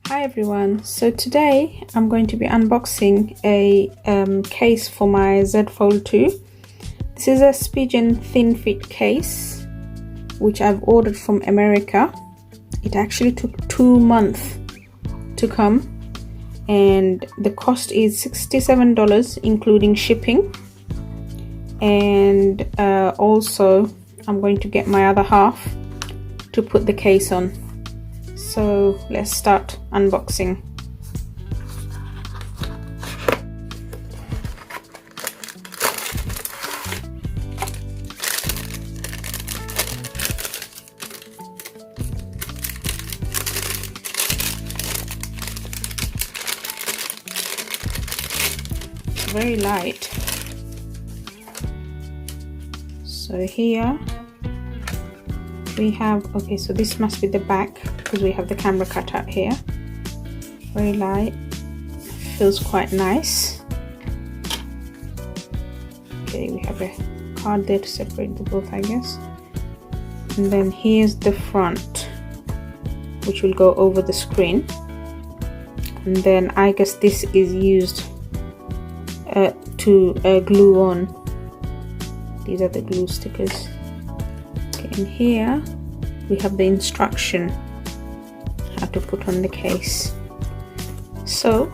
Hi everyone, so today I'm going to be unboxing a case for my Z Fold2. This is a Spigen Thin Fit Case which I've ordered from America. It actually took 2 months to come and the cost is $67 including shipping, and also I'm going to get my other half to put the case on. So let's start unboxing. It's very light. So here we have, okay, so this must be the back because we have the camera cut out here. Very light, feels quite nice. Okay, we have a card there to separate the both, I guess. And then here's the front, which will go over the screen. And then I guess this is used to glue on. These are the glue stickers. Okay, and here we have the instruction how to put on the case. So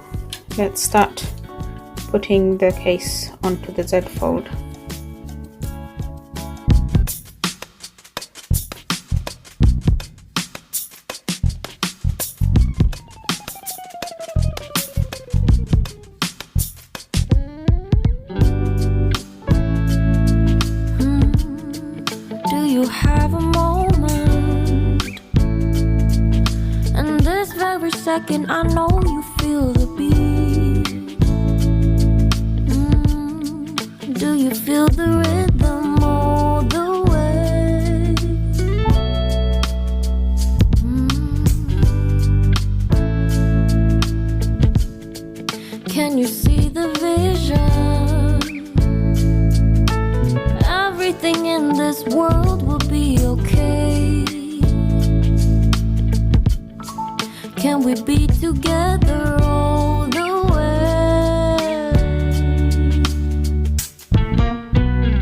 let's start putting the case onto the Z Fold. Do you have a moment? And this very second I know you feel the beat. Do you feel the rhythm all the way? Can you see the vision? Everything in this world will be okay. Can we be together all the way?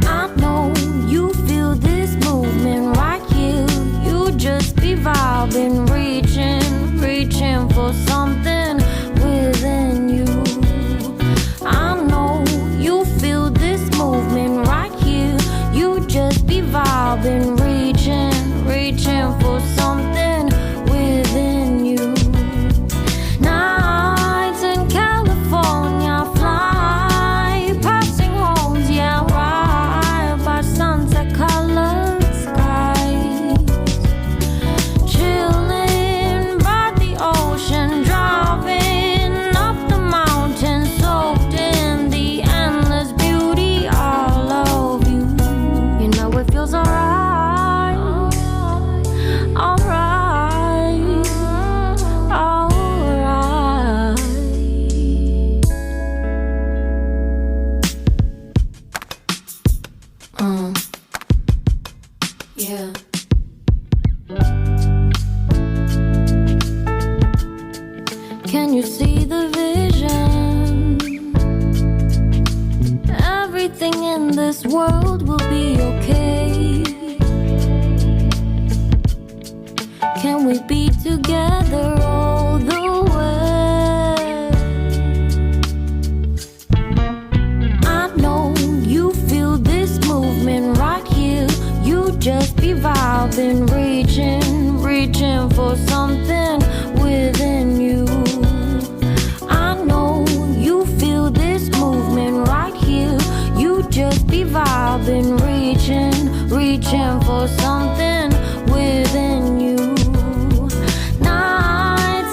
I know you feel this movement right here. You just be vibing, reaching for something within you. I know you feel this movement right here. You just be vibing, reaching for something within you. Nights in California, fly passing homes, yeah, right by sunset colored skies. Chilling by the ocean, driving up the mountain, soaked in the endless beauty all of you. You know it feels alright, alright. Yeah. Can you see the vision? Everything in this world will be okay. Can we be together all the way? I know you feel this movement right here. You just be vibing, reaching for something within you. I know you feel this movement right here. You just be vibing, reaching for something within you. Nights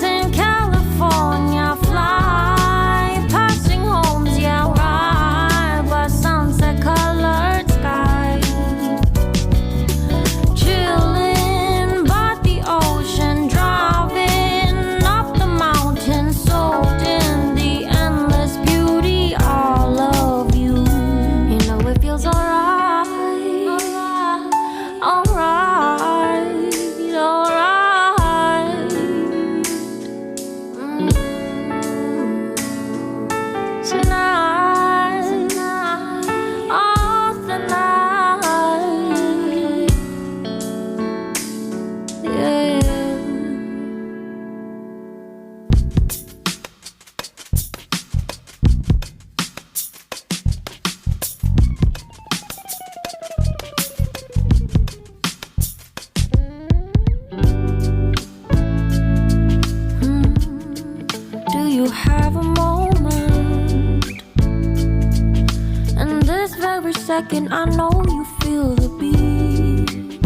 second, I know you feel the beat.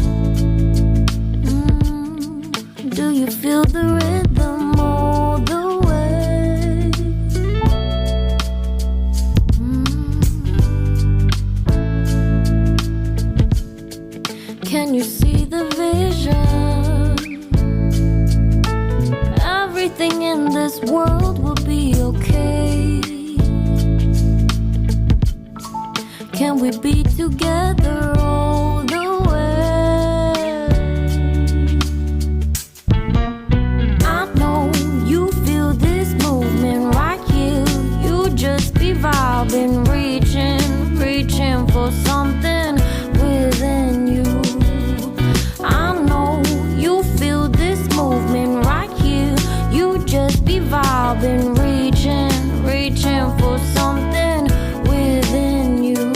Do you feel the rhythm all the way? Can you see the vision? Everything in this world will be okay. Can we be together all the way? I know you feel this movement right here. You just be vibing, reaching for something within you. I know you feel this movement right here. You just be vibing, reaching for something within you.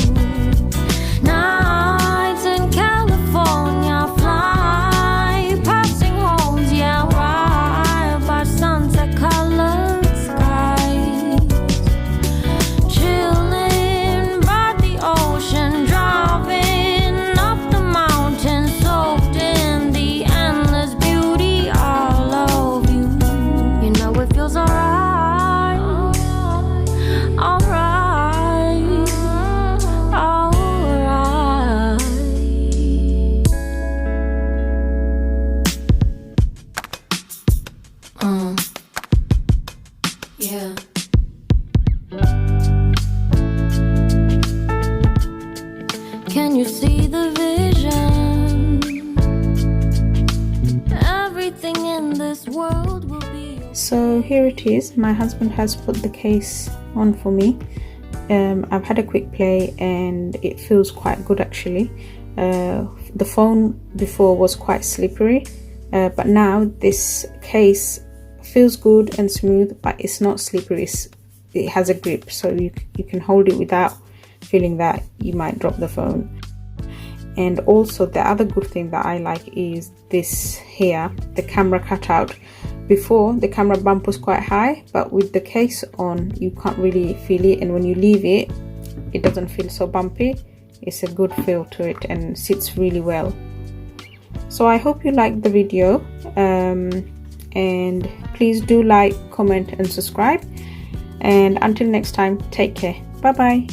Nights in California, fly passing homes, yeah, right by sunset colored skies. Chilling by the ocean, driving up the mountain, soaked in the endless beauty all of you. You know it feels alright, alright. Yeah. Can you see the vision? Everything in this world will be. So here it is. My husband has put the case on for me. I've had a quick play and it feels quite good actually. The phone before was quite slippery, but now this case feels good and smooth, but it's not slippery. It has a grip, so you can hold it without feeling that you might drop the phone. And also the other good thing that I like is this here, the camera cutout. Before, the camera bump was quite high, but with the case on you can't really feel it, and when you leave it, it doesn't feel so bumpy. It's a good feel to it and sits really well. So I hope you liked the video, and please do like, comment and subscribe, and until next time, take care. Bye bye.